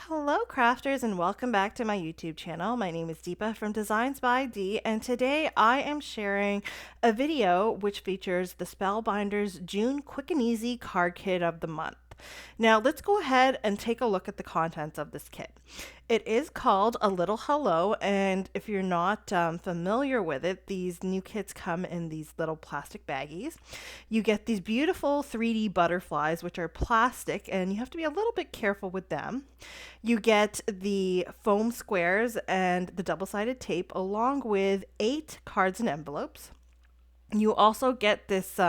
Hello crafters and welcome back to my YouTube channel. My name is Deepa from DeeZinesByD and today I am sharing a video which features the Spellbinders June Quick and Easy card kit of the month. Now let's go ahead and take a look at the contents of this kit. It is called A Little Hello, and if you're not familiar with it, these new kits come in these little plastic baggies. You get these beautiful 3D butterflies, which are plastic, and you have to be a little bit careful with them. You get the foam squares and the double-sided tape, along with 8 cards and envelopes. You also get this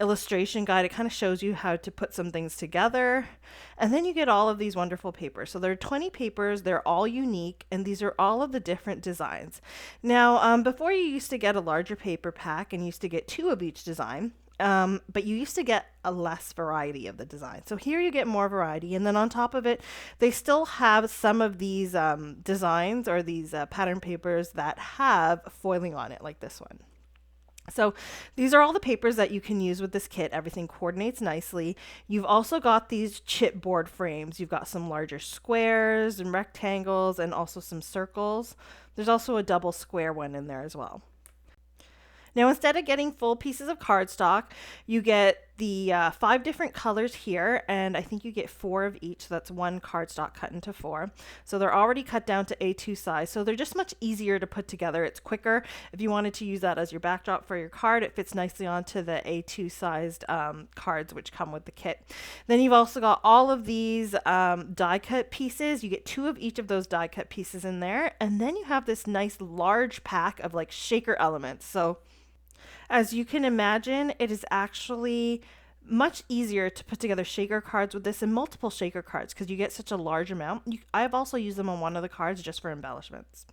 illustration guide. It kind of shows you how to put some things together. And then you get all of these wonderful papers. So there are 20 papers. They're all unique. And these are all of the different designs. Now, before you used to get a larger paper pack and used to get 2 of each design. But you used to get a less variety of the design. So here you get more variety. And then on top of it, they still have some of these designs or these pattern papers that have foiling on it, like this one. So these are all the papers that you can use with this kit. Everything coordinates nicely. You've also got these chipboard frames. You've got some larger squares and rectangles and also some circles. There's also a double square one in there as well. Now, instead of getting full pieces of cardstock, you get the 5 different colors here, and I think you get 4 of each. So that's 1 cardstock cut into 4. So they're already cut down to A2 size. So they're just much easier to put together. It's quicker. If you wanted to use that as your backdrop for your card, it fits nicely onto the A2 sized cards which come with the kit. Then you've also got all of these die cut pieces. You get 2 of each of those die cut pieces in there. And then you have this nice large pack of like shaker elements. So as you can imagine, it is actually much easier to put together shaker cards with this and multiple shaker cards because you get such a large amount. I've also used them on one of the cards just for embellishments.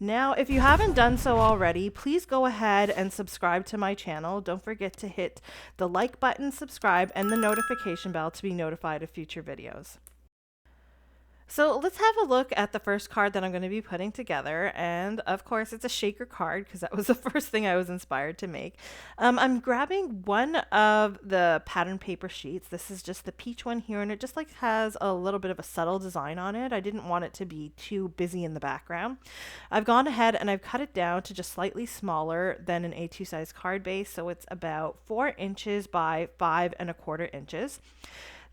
Now, if you haven't done so already, please go ahead and subscribe to my channel. Don't forget to hit the like button, subscribe, and the notification bell to be notified of future videos. So let's have a look at the first card that I'm going to be putting together. And of course, it's a shaker card because that was the first thing I was inspired to make. I'm grabbing one of the pattern paper sheets. This is just the peach one here, and it just like has a little bit of a subtle design on it. I didn't want it to be too busy in the background. I've gone ahead and I've cut it down to just slightly smaller than an A2 size card base. So it's about 4 inches by 5¼ inches.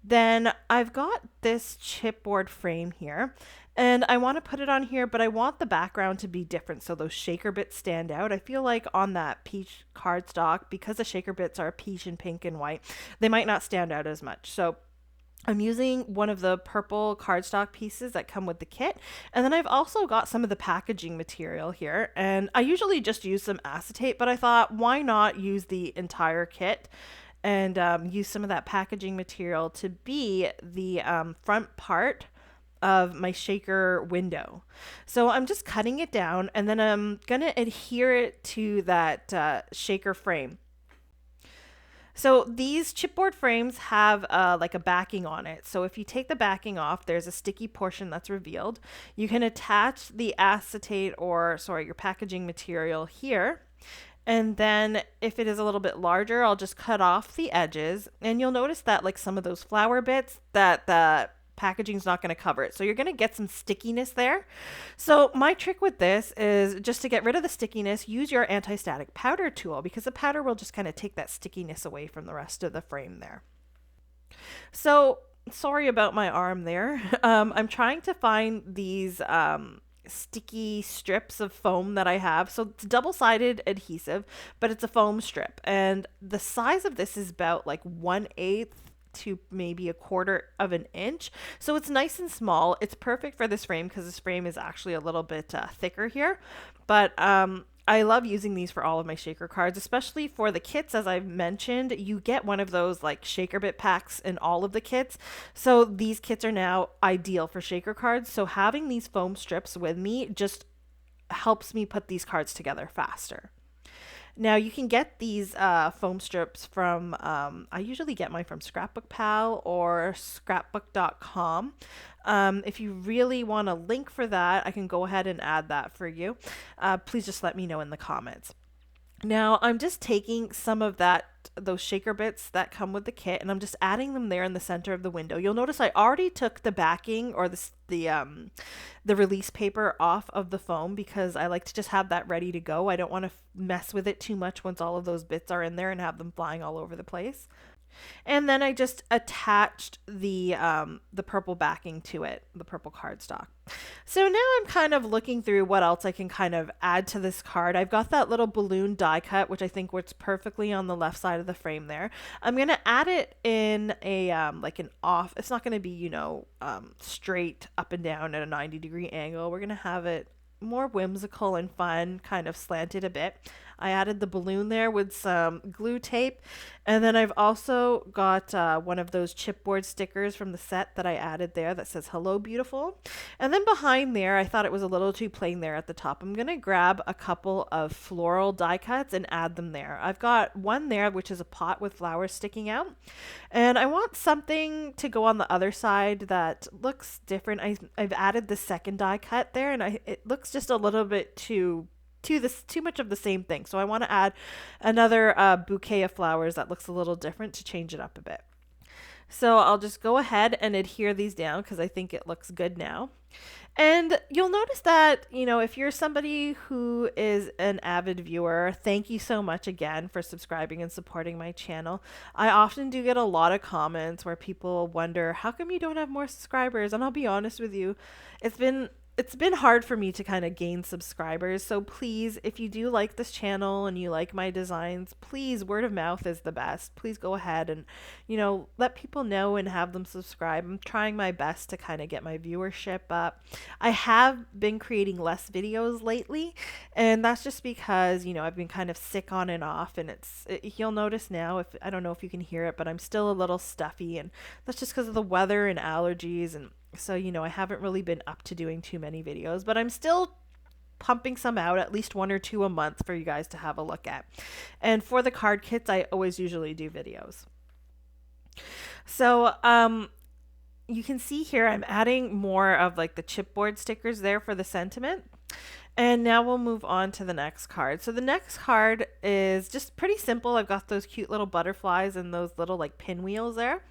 Then I've got this chipboard frame here, and I want to put it on here, but I want the background to be different so those shaker bits stand out. I feel like on that peach cardstock, because the shaker bits are peach and pink and white, they might not stand out as much. So I'm using one of the purple cardstock pieces that come with the kit. And then I've also got some of the packaging material here. And I usually just use some acetate, but I thought, why not use the entire kit and use some of that packaging material to be the front part of my shaker window. So I'm just cutting it down, and then I'm going to adhere it to that shaker frame. So these chipboard frames have like a backing on it. So if you take the backing off, there's a sticky portion that's revealed. You can attach the acetate or, sorry, your packaging material here. And then if it is a little bit larger, I'll just cut off the edges. And you'll notice that like some of those flower bits that the packaging is not going to cover it. So you're going to get some stickiness there. So my trick with this is just to get rid of the stickiness, use your anti-static powder tool because the powder will just kind of take that stickiness away from the rest of the frame there. So sorry about my arm there. I'm trying to find these sticky strips of foam that I have. So it's double-sided adhesive, but it's a foam strip. And the size of this is about like 1/8 to maybe 1/4 of an inch. So it's nice and small. It's perfect for this frame because this frame is actually a little bit thicker here. But I love using these for all of my shaker cards, especially for the kits. As I've mentioned, you get one of those like shaker bit packs in all of the kits. So these kits are now ideal for shaker cards. So having these foam strips with me just helps me put these cards together faster. Now you can get these foam strips from, I usually get mine from Scrapbook Pal or scrapbook.com. If you really want a link for that, I can go ahead and add that for you. Please just let me know in the comments. Now I'm just taking some of those shaker bits that come with the kit, and I'm just adding them there in the center of the window. You'll notice I already took the backing or the release paper off of the foam because I like to just have that ready to go. I don't want to mess with it too much once all of those bits are in there and have them flying all over the place. And then I just attached the purple backing to it, the purple cardstock. So now I'm kind of looking through what else I can kind of add to this card. I've got that little balloon die cut, which I think works perfectly on the left side of the frame there. I'm going to add it in a like an off. It's not going to be, straight up and down at a 90-degree angle. We're going to have it more whimsical and fun, kind of slanted a bit. I added the balloon there with some glue tape. And then I've also got one of those chipboard stickers from the set that I added there that says "Hello, beautiful." And then behind there, I thought it was a little too plain there at the top. I'm going to grab a couple of floral die cuts and add them there. I've got one there, which is a pot with flowers sticking out. And I want something to go on the other side that looks different. I've added the second die cut there, and it looks just a little bit too much of the same thing. So I want to add another bouquet of flowers that looks a little different to change it up a bit. So I'll just go ahead and adhere these down because I think it looks good now. And you'll notice that, if you're somebody who is an avid viewer, thank you so much again for subscribing and supporting my channel. I often do get a lot of comments where people wonder, how come you don't have more subscribers? And I'll be honest with you, it's been hard for me to kind of gain subscribers. So please, if you do like this channel and you like my designs, please, word of mouth is the best. Please go ahead and, let people know and have them subscribe. I'm trying my best to kind of get my viewership up. I have been creating less videos lately, and that's just because, I've been kind of sick on and off, and you'll notice now, if I don't know if you can hear it, but I'm still a little stuffy, and that's just because of the weather and allergies. And so, I haven't really been up to doing too many videos, but I'm still pumping some out, at least one or two a month for you guys to have a look at. And for the card kits, I always usually do videos. So, you can see here, I'm adding more of like the chipboard stickers there for the sentiment. And now we'll move on to the next card. So the next card is just pretty simple. I've got those cute little butterflies and those little like pinwheels there.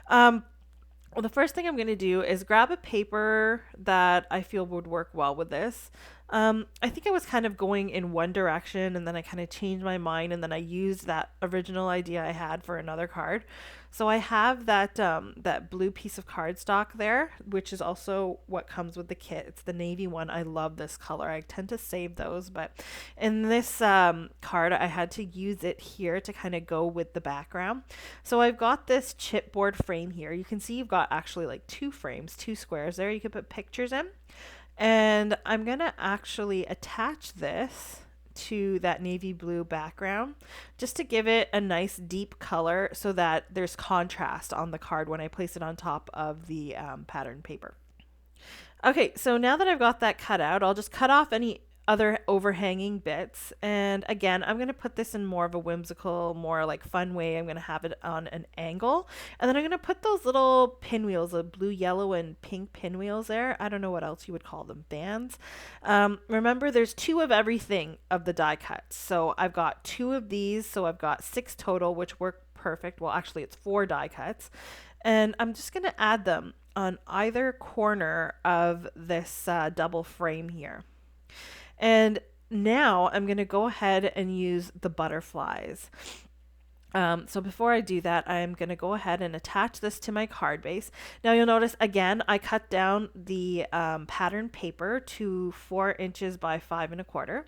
Well, the first thing I'm going to do is grab a paper that I feel would work well with this. I think I was kind of going in one direction, and then I kind of changed my mind, and then I used that original idea I had for another card. So I have that blue piece of cardstock there, which is also what comes with the kit. It's the navy one. I love this color. I tend to save those, but in this card, I had to use it here to kind of go with the background. So I've got this chipboard frame here. You can see you've got actually like two frames, two squares there. You can put pictures in. And I'm going to actually attach this to that navy blue background just to give it a nice deep color so that there's contrast on the card when I place it on top of the pattern paper. Okay, so now that I've got that cut out, I'll just cut off any other overhanging bits. And again, I'm going to put this in more of a whimsical, more like fun way. I'm going to have it on an angle. And then I'm going to put those little pinwheels, the blue, yellow, and pink pinwheels there. I don't know what else you would call them, bands. Remember, there's two of everything of the die cuts. So I've got two of these. So I've got 6 total, which work perfect. Well, actually, it's 4 die cuts. And I'm just going to add them on either corner of this double frame here. And now I'm going to go ahead and use the butterflies. So before I do that, I'm going to go ahead and attach this to my card base. Now you'll notice again, I cut down the pattern paper to 4 inches by 5 1/4.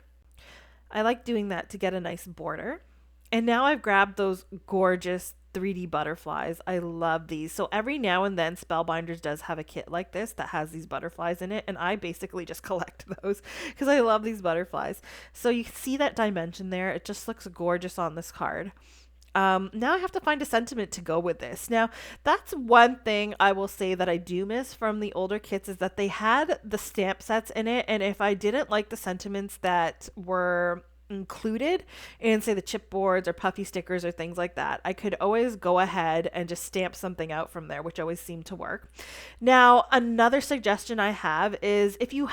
I like doing that to get a nice border. And now I've grabbed those gorgeous 3D butterflies. I love these. So every now and then Spellbinders does have a kit like this that has these butterflies in it, and I basically just collect those because I love these butterflies. So you can see that dimension there. It just looks gorgeous on this card. Now I have to find a sentiment to go with this. Now, that's one thing I will say that I do miss from the older kits is that they had the stamp sets in it, and if I didn't like the sentiments that were included in, say, the chipboards or puffy stickers or things like that, I could always go ahead and just stamp something out from there, which always seemed to work. Now, another suggestion I have is if you're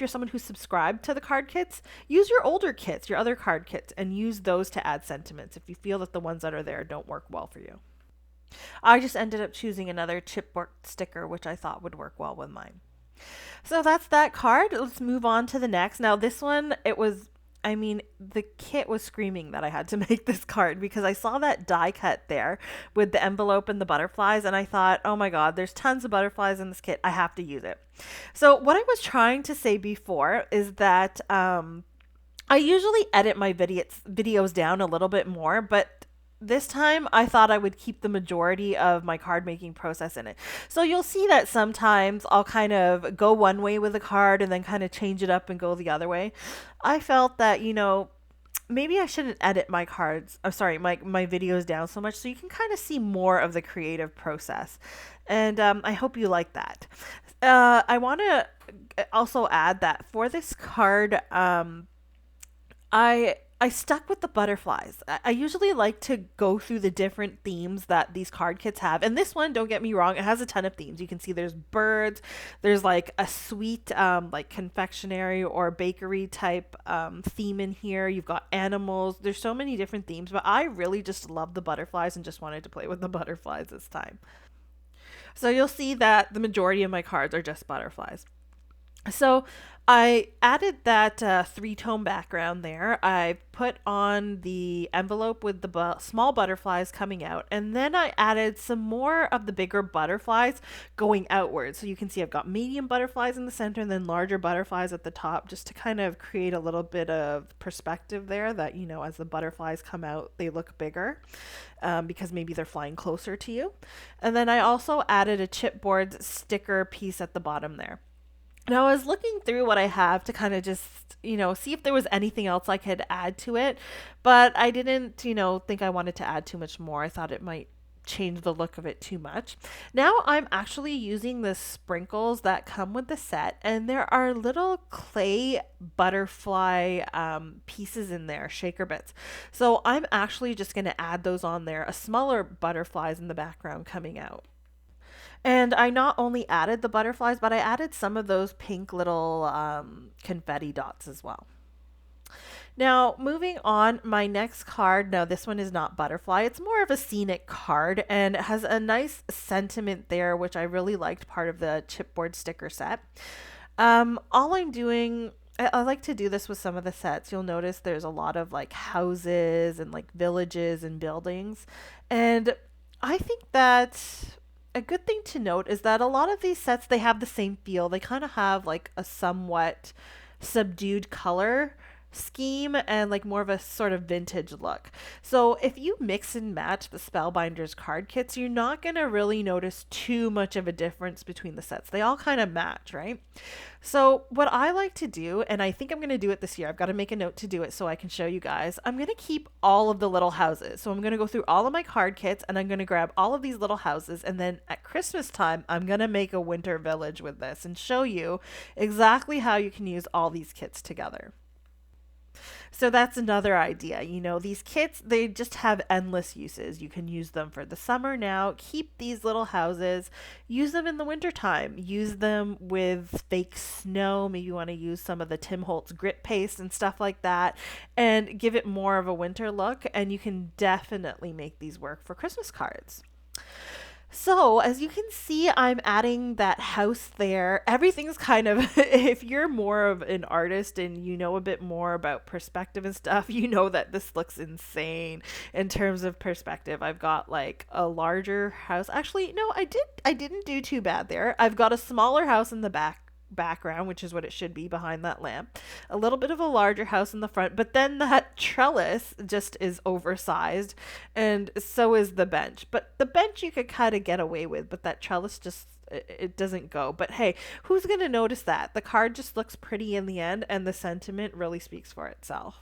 someone who's subscribed to the card kits, use your older kits, your other card kits, and use those to add sentiments if you feel that the ones that are there don't work well for you. I just ended up choosing another chipboard sticker, which I thought would work well with mine. So that's that card. Let's move on to the next. Now, this one, the kit was screaming that I had to make this card because I saw that die cut there with the envelope and the butterflies, and I thought, oh my God, there's tons of butterflies in this kit. I have to use it. So what I was trying to say before is that I usually edit my videos down a little bit more, but this time I thought I would keep the majority of my card making process in it. So you'll see that sometimes I'll kind of go one way with a card and then kind of change it up and go the other way. I felt that, maybe I shouldn't edit my cards, my videos down so much so you can kind of see more of the creative process. And I hope you like that. I want to also add that for this card, I stuck with the butterflies. I usually like to go through the different themes that these card kits have. And this one, don't get me wrong, it has a ton of themes. You can see there's birds, there's like a sweet like confectionery or bakery type theme in here. You've got animals. There's so many different themes, but I really just love the butterflies and just wanted to play with the butterflies this time. So you'll see that the majority of my cards are just butterflies. So I added that three-tone background there. I put on the envelope with the small butterflies coming out, and then I added some more of the bigger butterflies going outwards. So you can see I've got medium butterflies in the center and then larger butterflies at the top, just to kind of create a little bit of perspective there that, as the butterflies come out, they look bigger because maybe they're flying closer to you. And then I also added a chipboard sticker piece at the bottom there. Now, I was looking through what I have to kind of just, see if there was anything else I could add to it, but I didn't, think I wanted to add too much more. I thought it might change the look of it too much. Now I'm actually using the sprinkles that come with the set, and there are little clay butterfly pieces in there, shaker bits. So I'm actually just going to add those on there, a smaller butterflies in the background coming out. And I not only added the butterflies, but I added some of those pink little confetti dots as well. Now, moving on, my next card, no, this one is not butterfly. It's more of a scenic card, and it has a nice sentiment there, which I really liked, part of the chipboard sticker set. All I'm doing, I like to do this with some of the sets. You'll notice there's a lot of like houses and like villages and buildings. And I think that a good thing to note is that a lot of these sets, they have the same feel. They kind of have like a somewhat subdued color scheme and like more of a sort of vintage look. So if you mix and match the Spellbinders card kits, you're not going to really notice too much of a difference between the sets. They all kind of match, right? So what I like to do, and I think I'm going to do it this year, I've got to make a note to do it so I can show you guys. I'm going to keep all of the little houses. So I'm going to go through all of my card kits and I'm going to grab all of these little houses, and then at Christmas time, I'm going to make a winter village with this and show you exactly how you can use all these kits together. So that's another idea. These kits, they just have endless uses. You can use them for the summer now, keep these little houses, use them in the wintertime, use them with fake snow. Maybe you want to use some of the Tim Holtz grit paste and stuff like that and give it more of a winter look. And you can definitely make these work for Christmas cards. So as you can see, I'm adding that house there. Everything's kind of, if you're more of an artist and you know a bit more about perspective and stuff, you know that this looks insane in terms of perspective. I've got like a larger house. Actually, no, I didn't do too bad there. I've got a smaller house in the background, which is what it should be behind that lamp, a little bit of a larger house in the front, but then that trellis just is oversized, and so is the bench. But the bench you could kind of get away with, but that trellis just, it doesn't go. But hey, who's going to notice that? The card just looks pretty in the end, and the sentiment really speaks for itself.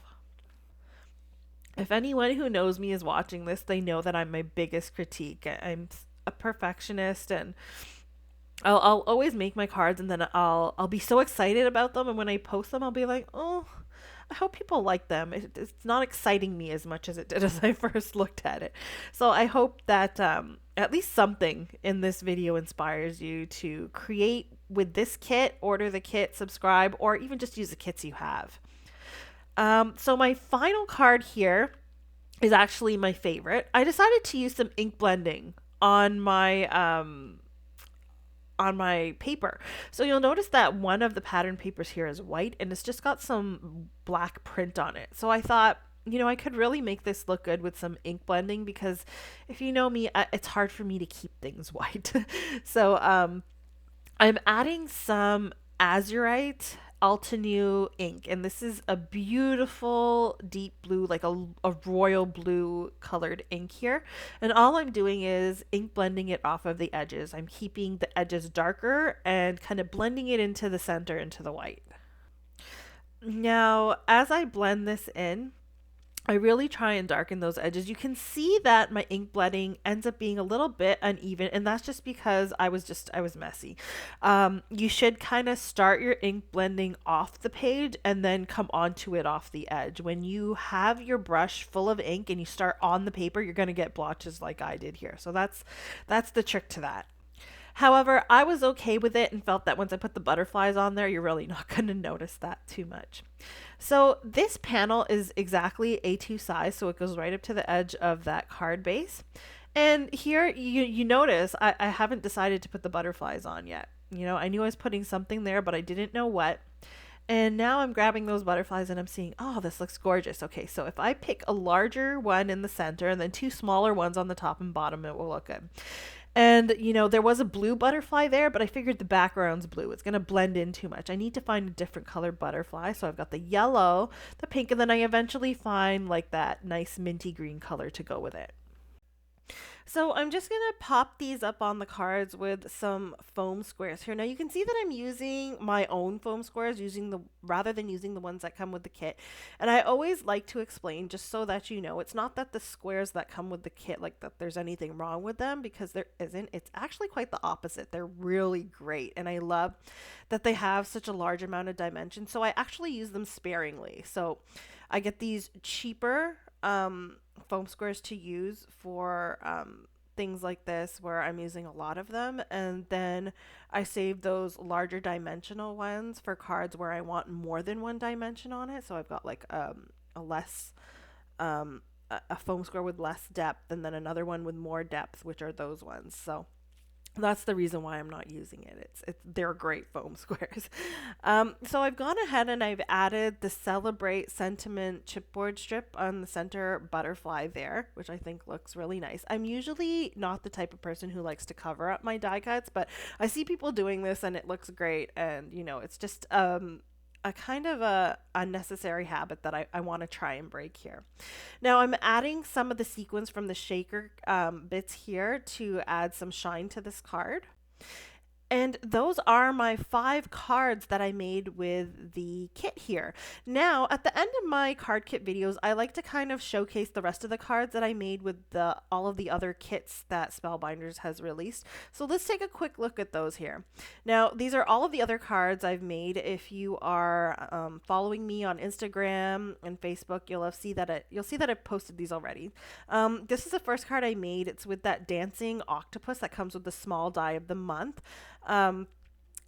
If anyone who knows me is watching this, they know that I'm my biggest critique. I'm a perfectionist, and I'll always make my cards, and then I'll be so excited about them, and when I post them I'll be like, oh, I hope people like them. It's not exciting me as much as it did as I first looked at it. So I hope that at least something in this video inspires you to create with this kit, order the kit, subscribe, or even just use the kits you have. So my final card here is actually my favorite. I decided to use some ink blending on my paper. So you'll notice that one of the pattern papers here is white and it's just got some black print on it. So I thought, I could really make this look good with some ink blending because if you know me, it's hard for me to keep things white. So I'm adding some azurite Altenew ink, and this is a beautiful deep blue, like a royal blue colored ink here. And all I'm doing is ink blending it off of the edges. I'm keeping the edges darker and kind of blending it into the center, into the white. Now, as I blend this in, I really try and darken those edges. You can see that my ink blending ends up being a little bit uneven, and that's just because I was messy. You should kind of start your ink blending off the page and then come onto it off the edge. When you have your brush full of ink and you start on the paper, you're going to get blotches like I did here. So that's the trick to that. However, I was okay with it and felt that once I put the butterflies on there, you're really not going to notice that too much. So this panel is exactly A2 size, so it goes right up to the edge of that card base. And here you notice I haven't decided to put the butterflies on yet. I knew I was putting something there, but I didn't know what. And now I'm grabbing those butterflies and I'm seeing, oh, this looks gorgeous. Okay, so if I pick a larger one in the center and then two smaller ones on the top and bottom, it will look good. And, there was a blue butterfly there, but I figured the background's blue. It's going to blend in too much. I need to find a different color butterfly. So I've got the yellow, the pink, and then I eventually find like that nice minty green color to go with it. So I'm just going to pop these up on the cards with some foam squares here. Now you can see that I'm using my own foam squares rather than using the ones that come with the kit. And I always like to explain just so that it's not that the squares that come with the kit, like that there's anything wrong with them, because there isn't. It's actually quite the opposite. They're really great. And I love that they have such a large amount of dimension. So I actually use them sparingly. So I get these cheaper foam squares to use for things like this where I'm using a lot of them, and then I save those larger dimensional ones for cards where I want more than one dimension on it. So I've got like a foam square with less depth and then another one with more depth, which are those ones. So that's the reason why I'm not using it. They're great foam squares. So I've gone ahead and I've added the Celebrate Sentiment chipboard strip on the center butterfly there, which I think looks really nice. I'm usually not the type of person who likes to cover up my die cuts, but I see people doing this and it looks great. And it's just a kind of a unnecessary habit that I want to try and break here. Now I'm adding some of the sequins from the shaker bits here to add some shine to this card. And those are my 5 cards that I made with the kit here. Now, at the end of my card kit videos, I like to kind of showcase the rest of the cards that I made with all of the other kits that Spellbinders has released. So let's take a quick look at those here. Now, these are all of the other cards I've made. If you are following me on Instagram and Facebook, you'll see that I've posted these already. This is the first card I made. It's with that dancing octopus that comes with the small die of the month.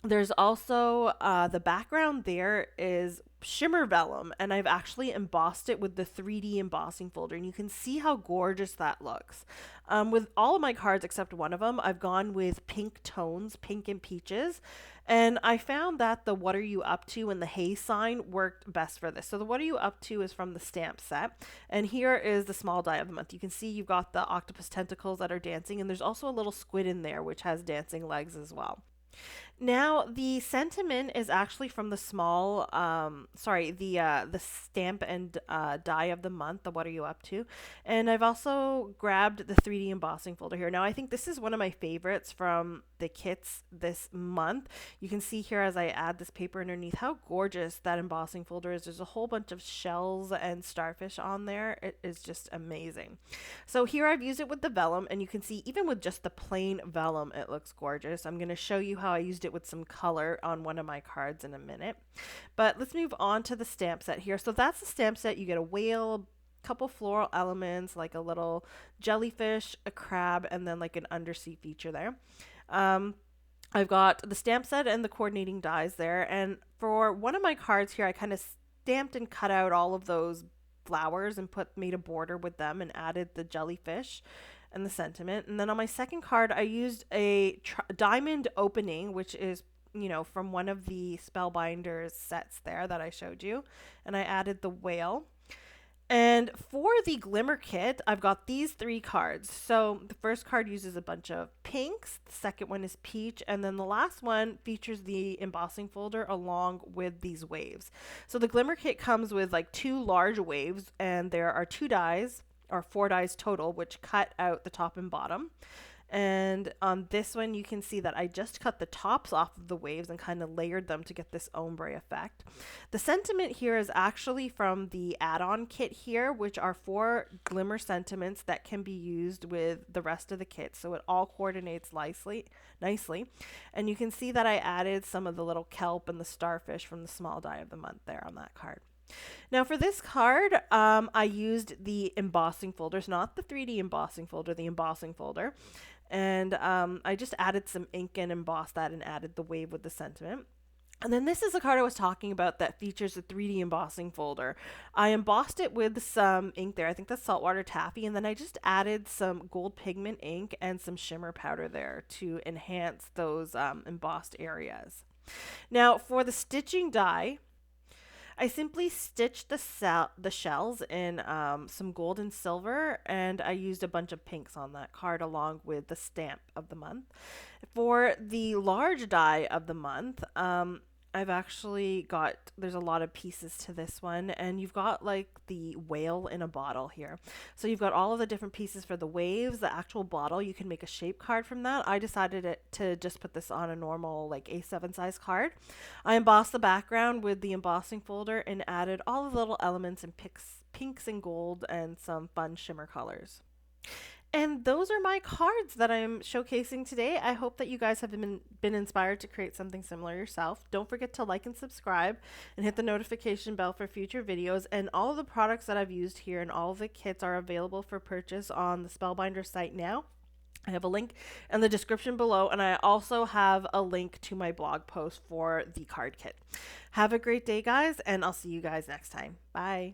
There's also the background there is shimmer vellum, and I've actually embossed it with the 3D embossing folder, and you can see how gorgeous that looks. With all of my cards except one of them, I've gone with pink tones, pink and peaches, and I found that the What Are You Up To and the Hey sign worked best for this. So the What Are You Up To is from the stamp set, and here is the small die of the month. You can see you've got the octopus tentacles that are dancing, and there's also a little squid in there which has dancing legs as well. Now, the sentiment is actually from the the stamp and die of the month, the What Are You Up To? And I've also grabbed the 3D embossing folder here. Now, I think this is one of my favorites from the kits this month. You can see here as I add this paper underneath how gorgeous that embossing folder is. There's a whole bunch of shells and starfish on there. It is just amazing. So here I've used it with the vellum, and you can see even with just the plain vellum, it looks gorgeous. I'm going to show you how I used it with some color on one of my cards in a minute. But let's move on to the stamp set here. So that's the stamp set. You get a whale, couple floral elements like a little jellyfish, a crab, and then like an undersea feature there. I've got the stamp set and the coordinating dies there. And for one of my cards here, I kind of stamped and cut out all of those flowers and made a border with them and added the jellyfish and the sentiment. And then on my second card, I used a diamond opening, which is from one of the Spellbinders sets there that I showed you. And I added the whale. And for the glimmer kit, I've got these 3 cards. So the first card uses a bunch of pinks, the second one is peach, and then the last one features the embossing folder along with these waves. So the glimmer kit comes with like 2 large waves, and there are 2 dies, or 4 dies total, which cut out the top and bottom. And on this one, you can see that I just cut the tops off of the waves and kind of layered them to get this ombre effect. The sentiment here is actually from the add-on kit here, which are 4 glimmer sentiments that can be used with the rest of the kit. So it all coordinates nicely. And you can see that I added some of the little kelp and the starfish from the small die of the month there on that card. Now for this card, I used the embossing folders, not the 3D embossing folder, the embossing folder. And I just added some ink and embossed that and added the wave with the sentiment. And then this is the card I was talking about that features the 3D embossing folder. I embossed it with some ink there. I think that's saltwater taffy. And then I just added some gold pigment ink and some shimmer powder there to enhance those embossed areas. Now for the stitching die, I simply stitched the shells in some gold and silver, and I used a bunch of pinks on that card along with the stamp of the month. For the large die of the month, I've actually got, there's a lot of pieces to this one, and you've got like the whale in a bottle here. So you've got all of the different pieces for the waves, the actual bottle. You can make a shape card from that. I decided to just put this on a normal like A7 size card. I embossed the background with the embossing folder and added all the little elements in pinks and gold and some fun shimmer colors. And those are my cards that I'm showcasing today. I hope that you guys have been inspired to create something similar yourself. Don't forget to like and subscribe and hit the notification bell for future videos. And all of the products that I've used here and all of the kits are available for purchase on the Spellbinders site now. I have a link in the description below, and I also have a link to my blog post for the card kit. Have a great day, guys, and I'll see you guys next time. Bye.